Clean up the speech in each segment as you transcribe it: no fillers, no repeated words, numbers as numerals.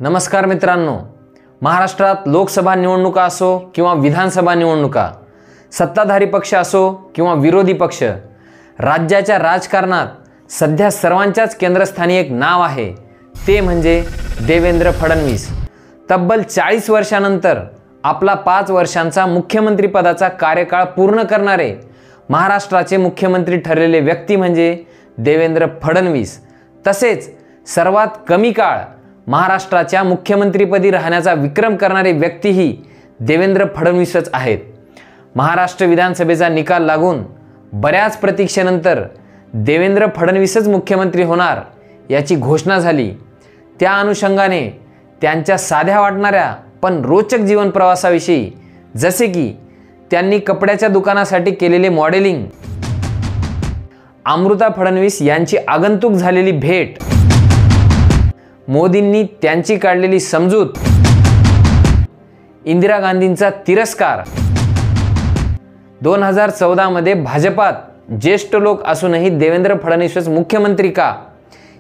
नमस्कार मित्रांनो, महाराष्ट्रात लोकसभा निवडणुका असो किंवा विधानसभा निवडणुका, सत्ताधारी पक्ष असो किंवा विरोधी पक्ष, राज्याच्या राजकारणात सध्या सर्वांच्याच केंद्रस्थानी एक नाव आहे, ते म्हणजे देवेंद्र फडणवीस। तब्बल 40 वर्षांनंतर आपला 5 वर्षांचा मुख्यमंत्रीपदाचा कार्यकाळ पूर्ण करणारे महाराष्ट्राचे मुख्यमंत्री ठरलेले व्यक्ती म्हणजे देवेंद्र फडणवीस। तसेच सर्वात कमी काळ महाराष्ट्राच्या मुख्यमंत्रीपदी राहण्याचा विक्रम करणारे व्यक्तीही देवेंद्र फडणवीसच आहेत। महाराष्ट्र विधानसभेचा निकाल लागून बऱ्याच प्रतीक्षेनंतर देवेंद्र फडणवीसच मुख्यमंत्री होणार याची घोषणा झाली। त्या अनुषंगाने त्यांच्या साध्या वाटणाऱ्या पण रोचक जीवन प्रवासाविषयी, जसे की त्यांनी कपड्याच्या दुकानासाठी केलेले मॉडेलिंग, अमृता फडणवीस यांची आगंतुक झालेली भेट, मोदींनी त्यांची काढलेली समजूत, इंदिरा गांधींचा तिरस्कार, 2014 मध्ये भाजपात ज्येष्ठ लोक असूनही देवेंद्र फडणवीसच मुख्यमंत्री का,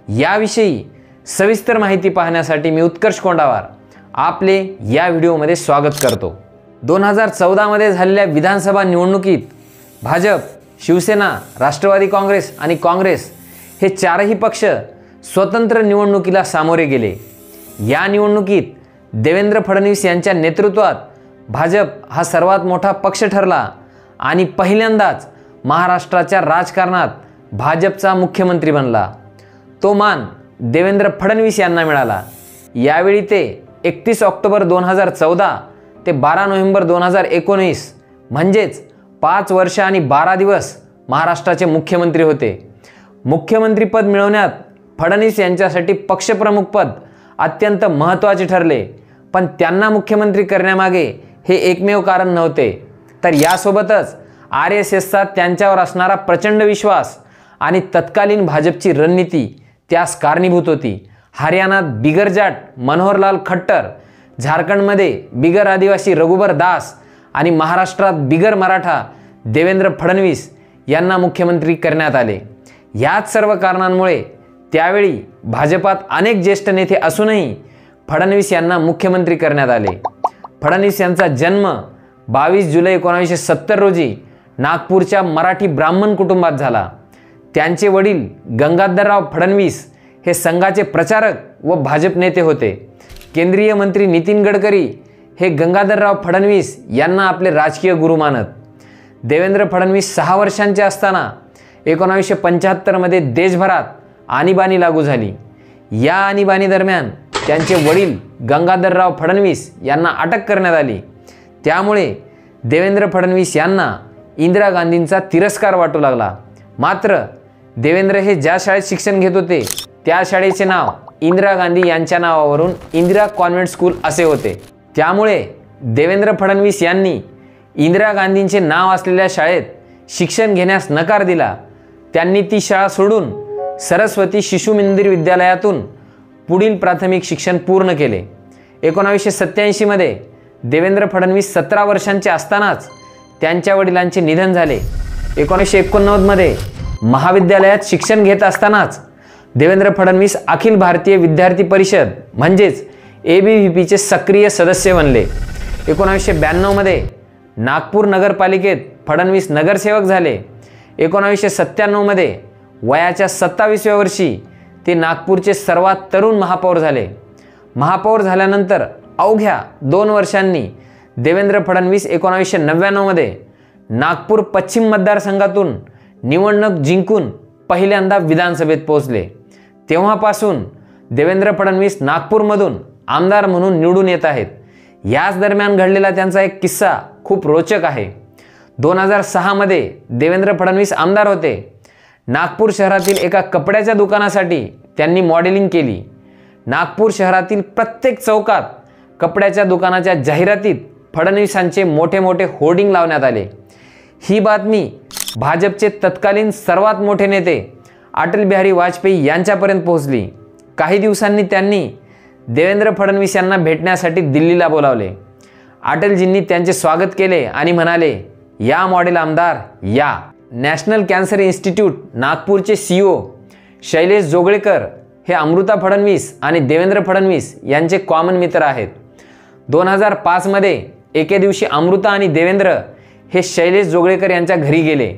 याविषयी सविस्तर माहिती पाहण्यासाठी मी उत्कर्ष कोंडावार आपले या व्हिडिओमध्ये स्वागत करतो। 2014 मध्ये झालेल्या विधानसभा निवडणुकीत भाजप, शिवसेना, राष्ट्रवादी काँग्रेस आणि काँग्रेस हे चारही पक्ष स्वतंत्र निवडणुकीला सामोरे गेले। या निवडणुकीत देवेंद्र फडणवीस यांच्या नेतृत्वात भाजप हा सर्वात मोठा पक्ष ठरला आणि पहिल्यांदाच महाराष्ट्राच्या राजकारणात भाजपचा मुख्यमंत्री बनला। तो मान देवेंद्र फडणवीस यांना मिळाला। यावेळी ते 31 ऑक्टोबर 2014 ते 12 नोव्हेंबर 2019 म्हणजेच 5 वर्ष आणि 12 दिवस महाराष्ट्राचे मुख्यमंत्री होते। मुख्यमंत्रीपद मिळवण्यात फडणवीस यांच्यासाठी पक्षप्रमुखपद अत्यंत महत्त्वाचे ठरले, पण त्यांना मुख्यमंत्री करण्यामागे हे एकमेव कारण नव्हते, तर यासोबतच RSSचा त्यांच्यावर असणारा प्रचंड विश्वास आणि तत्कालीन भाजपची रणनीती त्यास कारणीभूत होती। हरियाणात बिगर जाट मनोहरलाल खट्टर, झारखंडमध्ये बिगर आदिवासी रघुबर दास आणि महाराष्ट्रात बिगर मराठा देवेंद्र फडणवीस यांना मुख्यमंत्री करण्यात आले। याच सर्व कारणांमुळे त्यावेळी भाजपात अनेक ज्येष्ठ नेते असूनही फडणवीस यांना मुख्यमंत्री करण्यात आले। फडणवीस यांचा जन्म 22 जुलै 1970 रोजी नागपूरच्या मराठी ब्राह्मण कुटुंबात झाला। त्यांचे वडील गंगाधरराव फडणवीस हे संघाचे प्रचारक व भाजप नेते होते। केंद्रीय मंत्री नितीन गडकरी हे गंगाधरराव फडणवीस यांना आपले राजकीय गुरु मानत। देवेंद्र फडणवीस 6 वर्षांचे असताना 1975 मध्ये देशभरात आणीबाणी लागू झाली। या आणीबाणी दरम्यान त्यांचे वडील गंगाधरराव फडणवीस यांना अटक करण्यात आली। त्यामुळे देवेंद्र फडणवीस यांना इंदिरा गांधींचा तिरस्कार वाटू लागला। मात्र देवेंद्र हे ज्या शाळेत शिक्षण घेत होते त्या शाळेचे नाव इंदिरा गांधी यांच्या नावावरून इंदिरा कॉन्व्हेंट स्कूल असे होते। त्यामुळे देवेंद्र फडणवीस यांनी इंदिरा गांधींचे नाव असलेल्या शाळेत शिक्षण घेण्यास नकार दिला। त्यांनी ती शाळा सोडून सरस्वती शिशु मंदिर विद्यालयातून पुढील प्राथमिक शिक्षण पूर्ण केले। 1987 मध्ये देवेंद्र फडणवीस 17 वर्षांचे असतानाच त्यांच्या वडिलांचे निधन झाले। 1989 मध्ये महाविद्यालयात शिक्षण घेत असतानाच देवेंद्र फडणवीस अखिल भारतीय विद्यार्थी परिषद म्हणजेच ABVPचे सक्रिय सदस्य बनले। 1992 मध्ये नागपूर नगरपालिकेत फडणवीस नगरसेवक झाले। 1997 मध्ये वयाच्या 27व्या वर्षी ते नागपूरचे सर्वात तरुण महापौर झाले। महापौर झाल्यानंतर अवघ्या 2 वर्षांनी देवेंद्र फडणवीस 1999 मध्ये नागपूर पश्चिम मतदारसंघातून निवडणूक जिंकून पहिल्यांदा विधानसभेत पोहोचले। तेव्हापासून देवेंद्र फडणवीस नागपूरमधून आमदार म्हणून निवडून येत आहेत। याच दरम्यान घडलेला त्यांचा एक किस्सा खूप रोचक आहे। 2006 मध्ये देवेंद्र फडणवीस आमदार होते। नागपूर शहरातील एका कपड्याच्या दुकानासाठी त्यांनी मॉडेलिंग केली। नागपूर शहरातील प्रत्येक चौकात कपड्याच्या दुकानाच्या जाहिरातीत फडणवीसांचे मोठे मोठे होर्डिंग लावण्यात आले। ही बातमी भाजपचे तत्कालीन सर्वात मोठे नेते अटल बिहारी वाजपेयी यांच्यापर्यंत पोहोचली। काही दिवसांनी त्यांनी देवेंद्र फडणवीस यांना भेटण्यासाठी दिल्लीला बोलावले। अटलजींनी त्यांचे स्वागत केले आणि म्हणाले, या मॉडेल आमदार या। नॅशनल कॅन्सर इन्स्टिट्यूट नागपूरचे CEO शैलेश जोगळेकर हे अमृता फडणवीस आणि देवेंद्र फडणवीस यांचे कॉमन मित्र आहेत. 2005 मध्ये एके दिवशी अमृता आणि देवेंद्र हे शैलेश जोगळेकर यांच्या घरी गेले.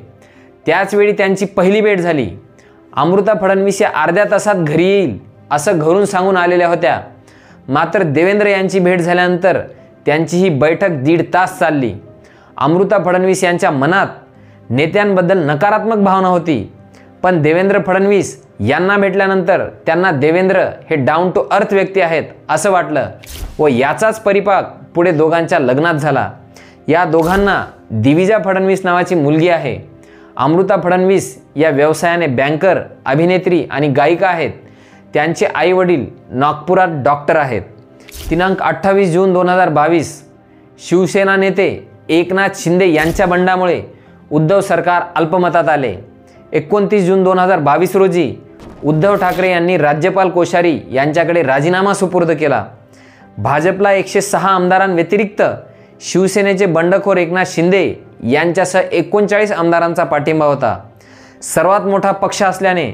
त्याचवेळी त्यांची पहिली भेट झाली. अमृता फडणवीस या अर्ध्या तासात घरी येईल असं घरून सांगून आलेल्या होत्या. मात्र देवेंद्र यांची भेट झाल्यानंतर त्यांची ही बैठक 1.5 तास चालली. अमृता फडणवीस यांच्या मनात नेत्यांबद्दल नकारात्मक भावना होती, पण देवेंद्र फडणवीस यांना भेटल्यानंतर त्यांना देवेंद्र हे डाऊन टू अर्थ व्यक्ती आहेत असं वाटलं व याचाच परिपाक पुढे दोघांच्या लग्नात झाला. या दोघांना दिविजा फडणवीस नावाची मुलगी आहे. अमृता फडणवीस या व्यवसायाने बँकर, अभिनेत्री आणि गायिका आहेत. त्यांचे आई वडील नागपुरात डॉक्टर आहेत. दिनांक 28 जून 2022 शिवसेना नेते एकनाथ शिंदे यांच्या बंडामुळे उद्धव सरकार अल्पमतात आले. 29 जून 2022 रोजी उद्धव ठाकरे यांनी राज्यपाल कोश्यारी यांच्याकडे राजीनामा सुपूर्द केला. भाजपला 106 आमदारांव्यतिरिक्त शिवसेनेचे बंडखोर एकनाथ शिंदे यांच्यासह 39 आमदारांचा पाठिंबा होता. सर्वात मोठा पक्ष असल्याने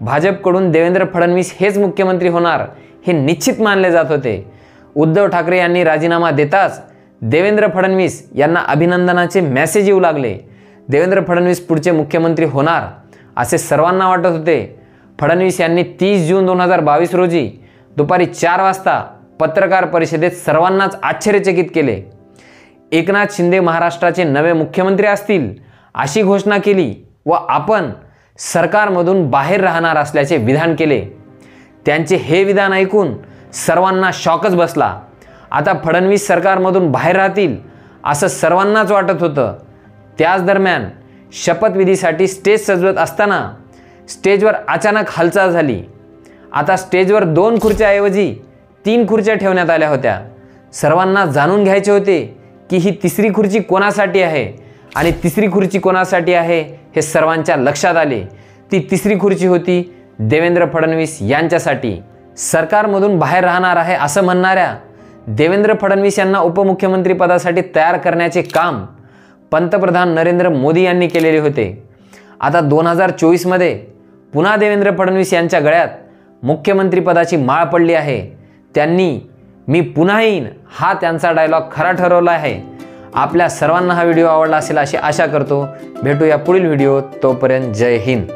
भाजपकडून देवेंद्र फडणवीस हेच मुख्यमंत्री होणार हे निश्चित मानले जात होते. उद्धव ठाकरे यांनी राजीनामा देताच देवेंद्र फडणवीस यांना अभिनंदनाचे मेसेज येऊ लागले. देवेंद्र फडणवीस पुढचे मुख्यमंत्री होणार असे सर्वांना वाटत होते. फडणवीस यांनी 30 जून 2022 रोजी दुपारी 4 वाजता पत्रकार परिषदेत सर्वांनाच आश्चर्यचकित केले. एकनाथ शिंदे महाराष्ट्राचे नवे मुख्यमंत्री असतील अशी घोषणा केली व आपण सरकारमधून बाहेर राहणार असल्याचे विधान केले. त्यांचे हे विधान ऐकून सर्वांना शॉकच बसला. आता फडणवीस सरकारमधून बाहेर राहतील असं सर्वांनाच वाटत होतं. त्याच दरम्यान शपथविधीसाठी स्टेज सजवत असताना स्टेजवर अचानक हालचाल झाली. आता स्टेजवर 2 खुर्च्याऐवजी 3 खुर्च्या ठेवण्यात आल्या होत्या. सर्वांना जाणून घ्यायचे होते की ही तिसरी खुर्ची कोणासाठी आहे आणि तिसरी खुर्ची कोणासाठी आहे हे सर्वांच्या लक्षात आले. ती तिसरी खुर्ची होती देवेंद्र फडणवीस यांच्यासाठी. सरकारमधून बाहेर राहणार आहे असं म्हणणाऱ्या देवेंद्र फडणवीस यांना उपमुख्यमंत्री पदासाठी तयार करण्याचे काम पंतप्रधान नरेंद्र मोदी यांनी केलेले होते. आता 2024 मध्ये पुन्हा देवेंद्र फडणवीस यांच्या गळ्यात मुख्यमंत्री पदाची माळ पडली आहे. त्यांनी मी पुन्हा येईन हा त्यांचा डायलॉग खरा ठरवला आहे. आपल्या सर्वांना हा व्हिडिओ आवडला असेल अशी आशा करतो. भेटूया पुढील व्हिडिओत. तोपर्यंत जय हिंद.